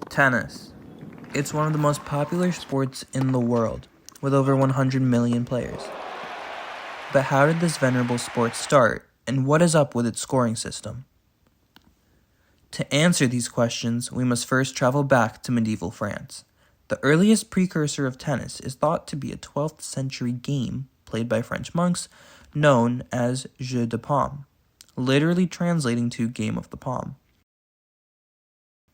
Tennis. It's one of the most popular sports in the world, with over 100 million players. But how did this venerable sport start, and what is up with its scoring system? To answer these questions, we must first travel back to medieval France. The earliest precursor of tennis is thought to be a 12th century game played by French monks known as jeu de paume, literally translating to game of the palm.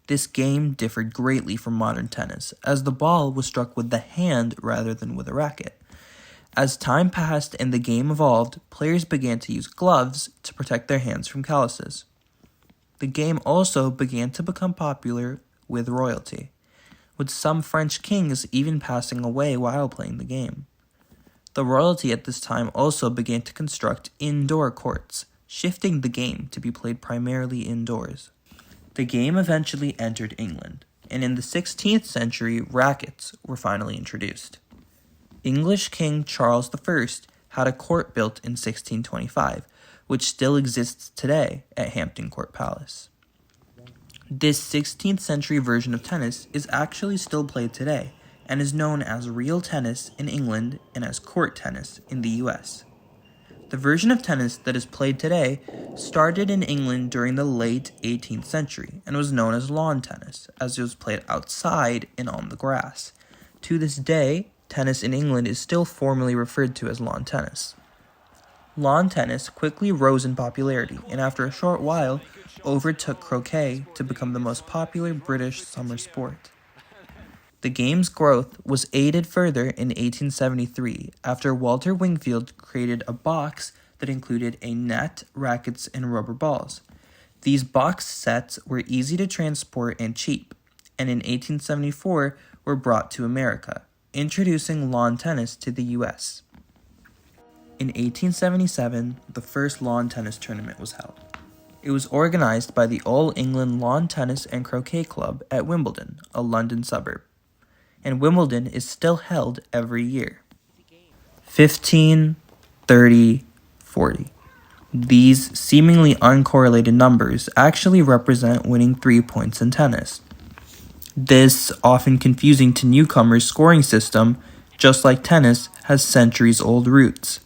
This game differed greatly from modern tennis, as the ball was struck with the hand rather than with a racket. As time passed and the game evolved, players began to use gloves to protect their hands from calluses. The game also began to become popular with royalty, with some French kings even passing away while playing the game. The royalty at this time also began to construct indoor courts, shifting the game to be played primarily indoors. The game eventually entered England, and in the 16th century, rackets were finally introduced. English King Charles I had a court built in 1625, which still exists today at Hampton Court Palace. This 16th century version of tennis is actually still played today, and is known as real tennis in England and as court tennis in the US. The version of tennis that is played today started in England during the late 18th century and was known as lawn tennis, as it was played outside and on the grass. To this day, tennis in England is still formally referred to as lawn tennis. Lawn tennis quickly rose in popularity and after a short while overtook croquet to become the most popular British summer sport. The game's growth was aided further in 1873 after Walter Wingfield created a box that included a net, rackets, and rubber balls. These box sets were easy to transport and cheap, and in 1874 were brought to America, introducing lawn tennis to the US. In 1877, the first lawn tennis tournament was held. It was organized by the All England Lawn Tennis and Croquet Club at Wimbledon, a London suburb. And Wimbledon is still held every year. 15, 30, 40. These seemingly uncorrelated numbers actually represent winning 3 points in tennis. This, often confusing to newcomers, scoring system, just like tennis, has centuries-old roots.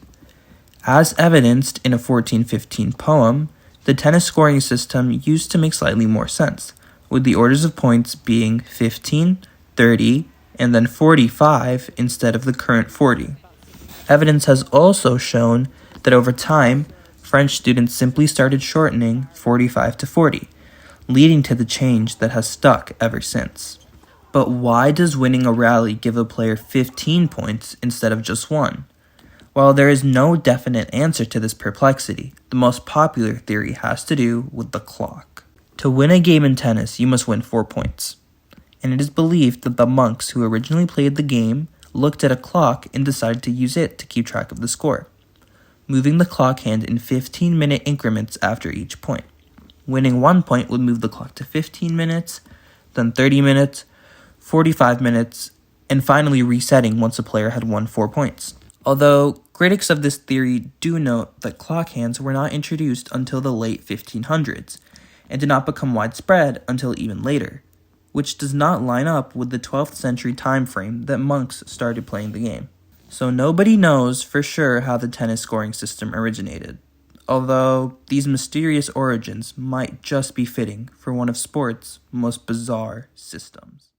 As evidenced in a 1415 poem, the tennis scoring system used to make slightly more sense, with the orders of points being 15, 30, and then 45 instead of the current 40. Evidence has also shown that over time, French students simply started shortening 45 to 40, leading to the change that has stuck ever since. But why does winning a rally give a player 15 points instead of just 1? While there is no definite answer to this perplexity, the most popular theory has to do with the clock. To win a game in tennis, you must win 4 points. And it is believed that the monks who originally played the game looked at a clock and decided to use it to keep track of the score, moving the clock hand in 15-minute increments after each point. Winning 1 point would move the clock to 15 minutes, then 30 minutes, 45 minutes, and finally resetting once a player had won 4 points. Although critics of this theory do note that clock hands were not introduced until the late 1500s, and did not become widespread until even later, which does not line up with the 12th century time frame that monks started playing the game. So nobody knows for sure how the tennis scoring system originated, although these mysterious origins might just be fitting for one of sport's most bizarre systems.